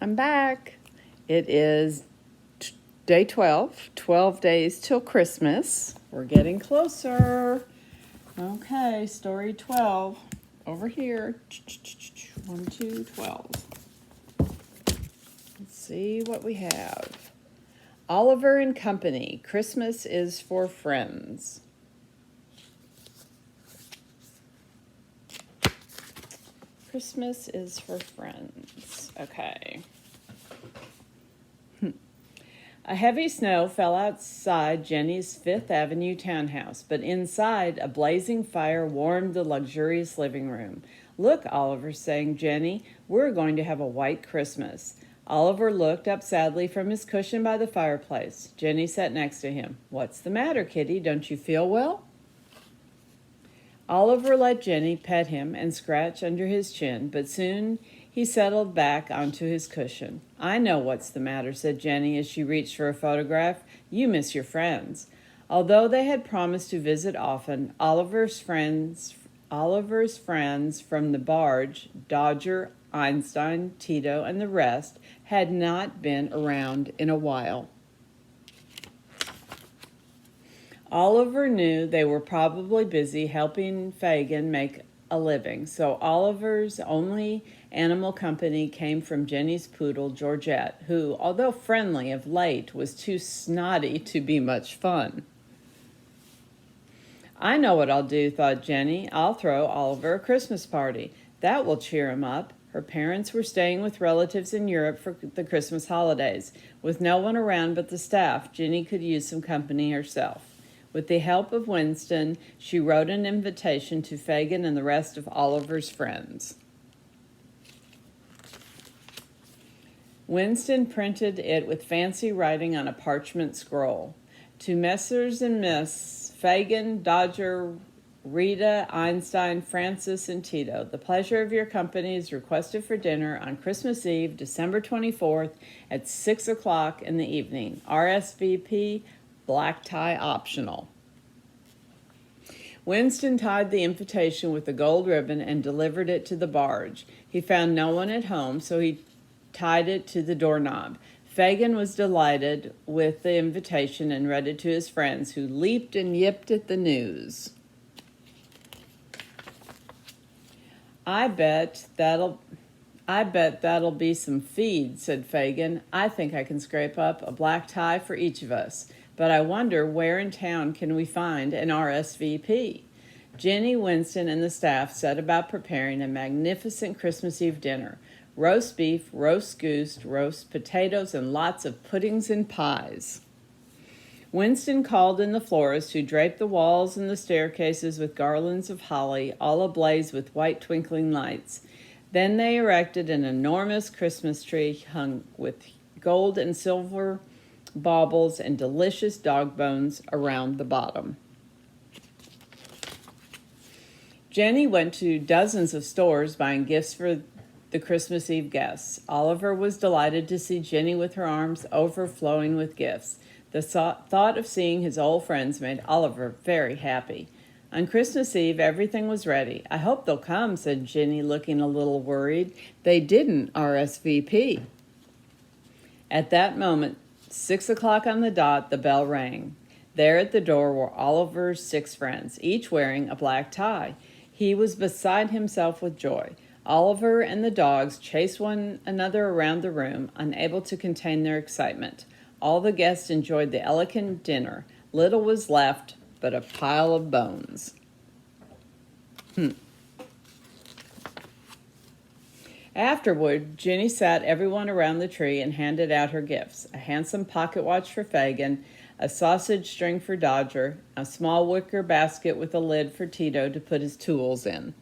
I'm back. It is day 12, 12 days till Christmas. We're getting closer. Okay, story 12 over here. 1, 2, 12. Let's see what we have. Oliver and Company, Christmas is for friends. Christmas is for friends. Okay. A heavy snow fell outside Jenny's Fifth Avenue townhouse, but inside, a blazing fire warmed the luxurious living room. "Look," Oliver sang, "Jenny, we're going to have a white Christmas." Oliver looked up sadly from his cushion by the fireplace. Jenny sat next to him. "What's the matter, Kitty? Don't you feel well?" Oliver let Jenny pet him and scratch under his chin, but soon he settled back onto his cushion. "I know what's the matter," said Jenny as she reached for a photograph. "You miss your friends." Although they had promised to visit often, Oliver's friends from the barge, Dodger, Einstein, Tito, and the rest, had not been around in a while. Oliver knew they were probably busy helping Fagin make a living, so Oliver's only animal company came from Jenny's poodle, Georgette, who, although friendly of late, was too snotty to be much fun. "I know what I'll do," thought Jenny. "I'll throw Oliver a Christmas party. That will cheer him up." Her parents were staying with relatives in Europe for the Christmas holidays. With no one around but the staff, Jenny could use some company herself. With the help of Winston, she wrote an invitation to Fagin and the rest of Oliver's friends. Winston printed it with fancy writing on a parchment scroll. "To Messrs. and Miss Fagin, Dodger, Rita, Einstein, Francis, and Tito, the pleasure of your company is requested for dinner on Christmas Eve, December 24th at 6 o'clock in the evening. RSVP, black tie optional." Winston tied the invitation with a gold ribbon and delivered it to the barge. He found no one at home, so he tied it to the doorknob. Fagin was delighted with the invitation and read it to his friends, who leaped and yipped at the news. I bet that'll be some feed," said Fagin. "I think I can scrape up a black tie for each of us. But I wonder, where in town can we find an RSVP? Jenny, Winston, and the staff set about preparing a magnificent Christmas Eve dinner. Roast beef, roast goose, roast potatoes, and lots of puddings and pies. Winston called in the florist, who draped the walls and the staircases with garlands of holly, all ablaze with white twinkling lights. Then they erected an enormous Christmas tree hung with gold and silver baubles and delicious dog bones around the bottom. Jenny went to dozens of stores buying gifts for the Christmas Eve guests. Oliver was delighted to see Jenny with her arms overflowing with gifts. The thought of seeing his old friends made Oliver very happy. On Christmas Eve, everything was ready. "I hope they'll come," said Jenny, looking a little worried. "They didn't RSVP." At that moment, 6 o'clock on the dot, the bell rang. There at the door were Oliver's 6 friends, each wearing a black tie. He was beside himself with joy. Oliver and the dogs chased one another around the room, unable to contain their excitement. All the guests enjoyed the elegant dinner. Little was left but a pile of bones. Afterward, Jenny sat everyone around the tree and handed out her gifts: a handsome pocket watch for Fagin, a sausage string for Dodger, a small wicker basket with a lid for Tito to put his tools in.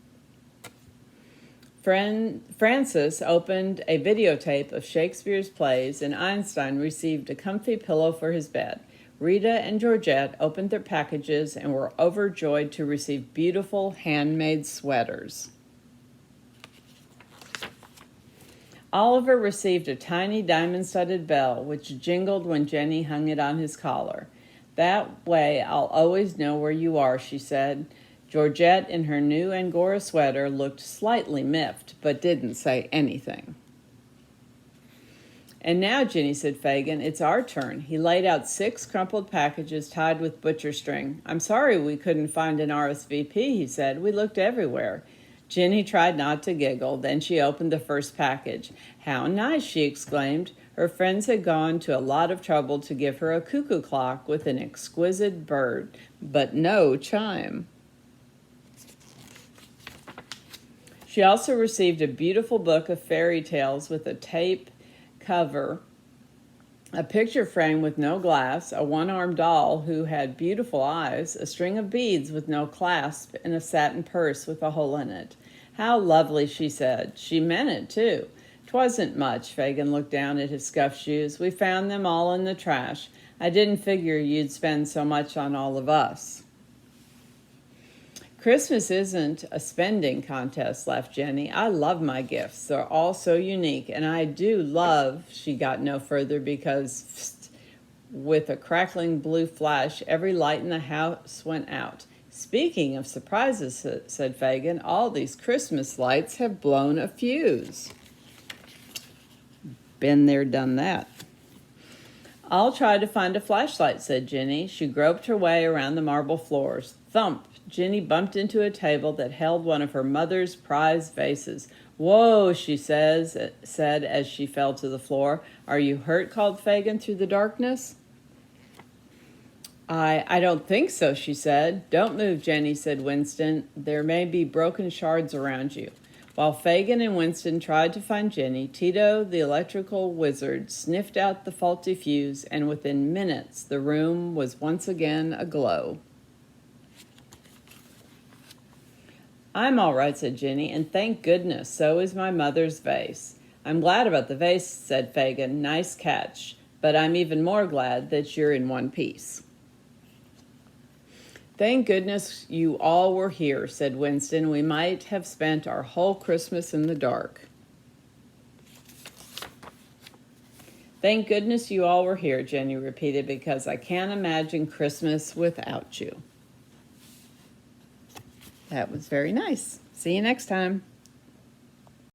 Francis opened a videotape of Shakespeare's plays, and Einstein received a comfy pillow for his bed. Rita and Georgette opened their packages and were overjoyed to receive beautiful handmade sweaters. Oliver received a tiny diamond-studded bell, which jingled when Jenny hung it on his collar. "That way I'll always know where you are," she said. Georgette, in her new Angora sweater, looked slightly miffed, but didn't say anything. And now, Jenny, said Fagin, it's our turn. He laid out 6 crumpled packages tied with butcher string. I'm sorry we couldn't find an RSVP, he said. We looked everywhere. Jenny tried not to giggle. Then she opened the first package. How nice, she exclaimed. Her friends had gone to a lot of trouble to give her a cuckoo clock with an exquisite bird, but no chime. She also received a beautiful book of fairy tales with a tape cover, a picture frame with no glass, a one-armed doll who had beautiful eyes, a string of beads with no clasp, and a satin purse with a hole in it. How lovely, she said. She meant it, too. 'Twasn't much. Fagin looked down at his scuffed shoes. We found them all in the trash. I didn't figure you'd spend so much on all of us. Christmas isn't a spending contest, laughed Jenny. I love my gifts. They're all so unique, and I do love, she got no further because with a crackling blue flash, every light in the house went out. Speaking of surprises, said Fagin, all these Christmas lights have blown a fuse. Been there, done that. I'll try to find a flashlight, said Jenny. She groped her way around the marble floors. Thump! Jenny bumped into a table that held one of her mother's prized vases. Whoa, she said as she fell to the floor. Are you hurt? Called Fagin through the darkness. I don't think so, she said. Don't move, Jenny, said Winston. There may be broken shards around you. While Fagin and Winston tried to find Jenny, Tito, the electrical wizard, sniffed out the faulty fuse, and within minutes the room was once again aglow. I'm all right, said Jenny, and thank goodness, so is my mother's vase. I'm glad about the vase, said Fagin. Nice catch. But I'm even more glad that you're in one piece. Thank goodness you all were here, said Winston. We might have spent our whole Christmas in the dark. Thank goodness you all were here, Jenny repeated, because I can't imagine Christmas without you. That was very nice. See you next time.